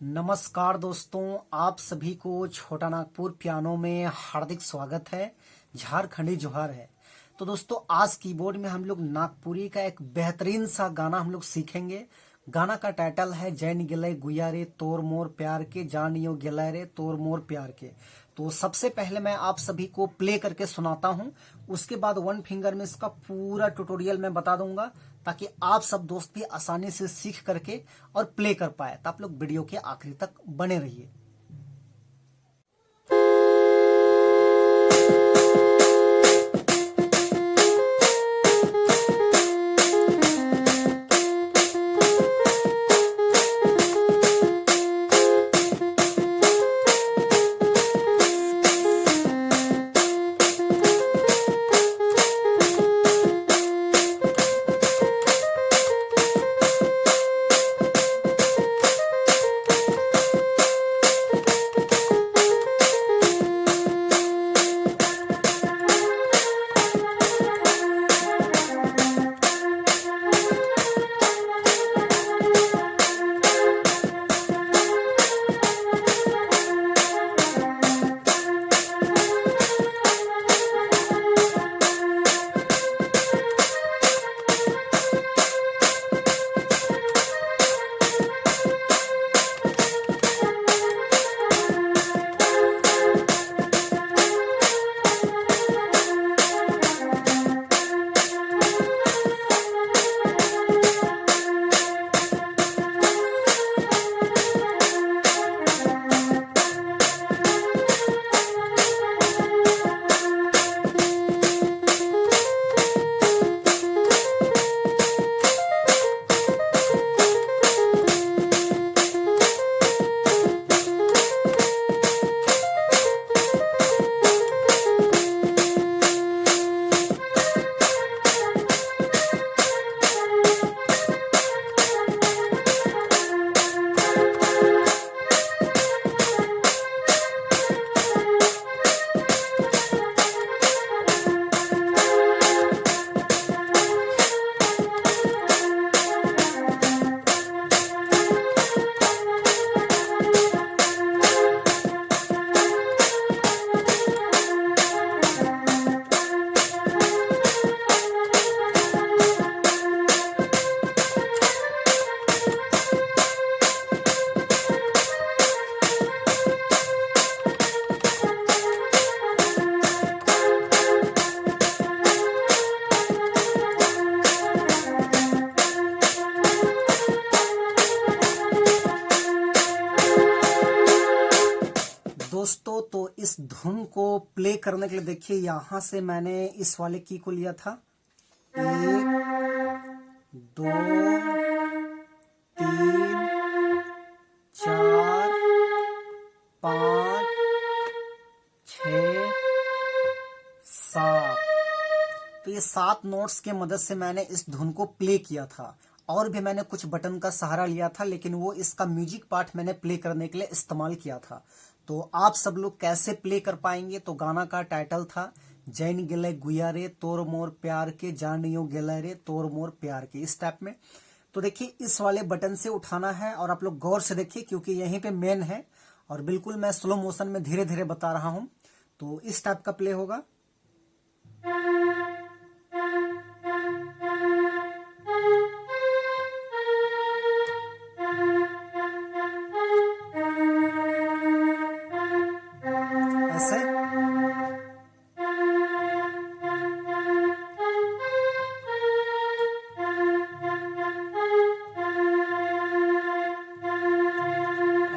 नमस्कार दोस्तों, आप सभी को छोटा नागपुर पियानो में हार्दिक स्वागत है। झारखंडी जोहार है। तो दोस्तों, आज कीबोर्ड में हम लोग नागपुरी का एक बेहतरीन सा गाना हम लोग सीखेंगे। गाना का टाइटल है जैन गिलय गुया रे तोर मोर प्यार के, जान यो गिलय रे तोर मोर प्यार के। तो सबसे पहले मैं आप सभी को प्ले करके सुनाता हूं, उसके बाद वन फिंगर में इसका पूरा ट्यूटोरियल मैं बता दूंगा, ताकि आप सब दोस्त भी आसानी से सीख करके और प्ले कर पाए। तो आप लोग वीडियो के आखिरी तक बने रहिए। दोस्तों, तो इस धुन को प्ले करने के लिए देखिए, यहां से मैंने इस वाले की को लिया था। 1 2 3 4 5 6 7। तो ये 7 नोट्स के मदद से मैंने इस धुन को प्ले किया था। और भी मैंने कुछ बटन का सहारा लिया था, लेकिन वो इसका म्यूजिक पार्ट मैंने प्ले करने के लिए इस्तेमाल किया था। तो आप सब लोग कैसे प्ले कर पाएंगे? तो गाना का टाइटल था जैन गिलय गुया रे तोर मोर प्यार के, जान यो गिलय रे तोर मोर प्यार के, इस टाइप में। तो देखिए, इस वाले बटन से उठाना है और आप लोग गौर से देखिए, क्योंकि यहीं पे मेन है और बिल्कुल मैं स्लो मोशन में धीरे धीरे बता रहा हूं। तो इस टाइप का प्ले होगा। ऐसे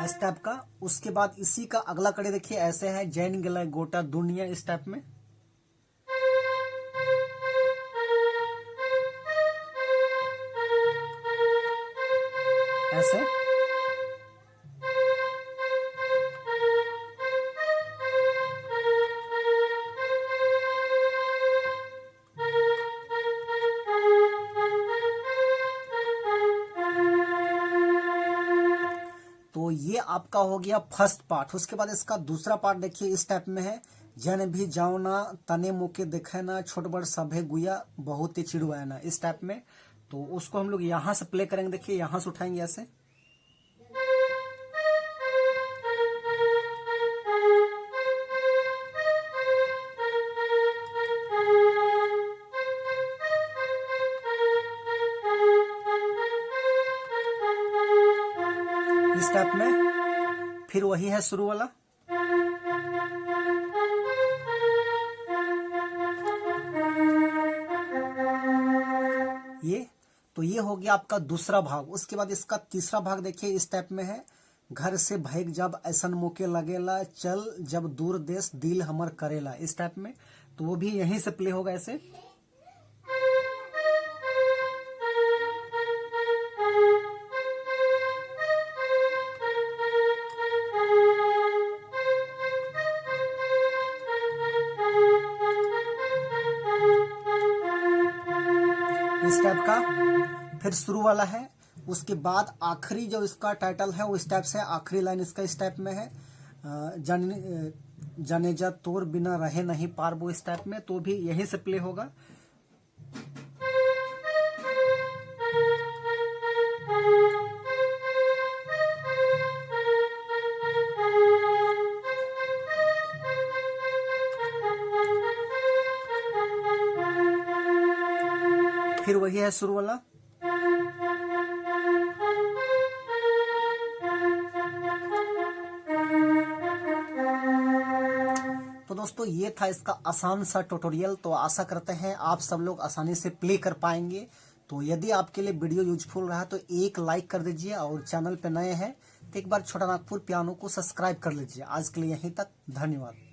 इस टाइप का। उसके बाद इसी का अगला कड़ी देखिए, ऐसे है जैन गिलय गोटा दुनिया, इस टाइप में। ऐसे तो ये आपका हो गया फर्स्ट पार्ट। उसके बाद इसका दूसरा पार्ट देखिए, इस टाइप में है जन भी जाओ ना तने मुके देखे ना, छोट बड़ सभे गुया बहुत ही चिड़ुआ ना, इस टाइप में। तो उसको हम लोग यहां से प्ले करेंगे। देखिए, यहां से उठाएंगे ऐसे। इस टाइप में। फिर वही है शुरू वाला। ये हो गया आपका दूसरा भाग। उसके बाद इसका तीसरा भाग देखिए, इस टाइप में है। घर से भाग जब ऐसन मौके लगेला, चल जब दूर देश दिल हमर करेला, इस टाइप में। तो वो भी यहीं से प्ले होगा ऐसे। इस टाइप का। फिर शुरू वाला है। उसके बाद आखिरी जो इसका टाइटल है वो इस टाइप से, आखिरी लाइन इसका इस टाइप में है। जाने जा तोर बिना रहे नहीं पार, वो इस टाइप में। तो भी यहीं से प्ले होगा। फिर वही है शुरू वाला। तो दोस्तों ये था इसका आसान सा ट्यूटोरियल। तो आशा करते हैं आप सब लोग आसानी से प्ले कर पाएंगे। तो यदि आपके लिए वीडियो यूजफुल रहा तो एक लाइक कर दीजिए, और चैनल पे नए हैं तो एक बार छोटा नागपुर पियानो को सब्सक्राइब कर लीजिए। आज के लिए यहीं तक, धन्यवाद।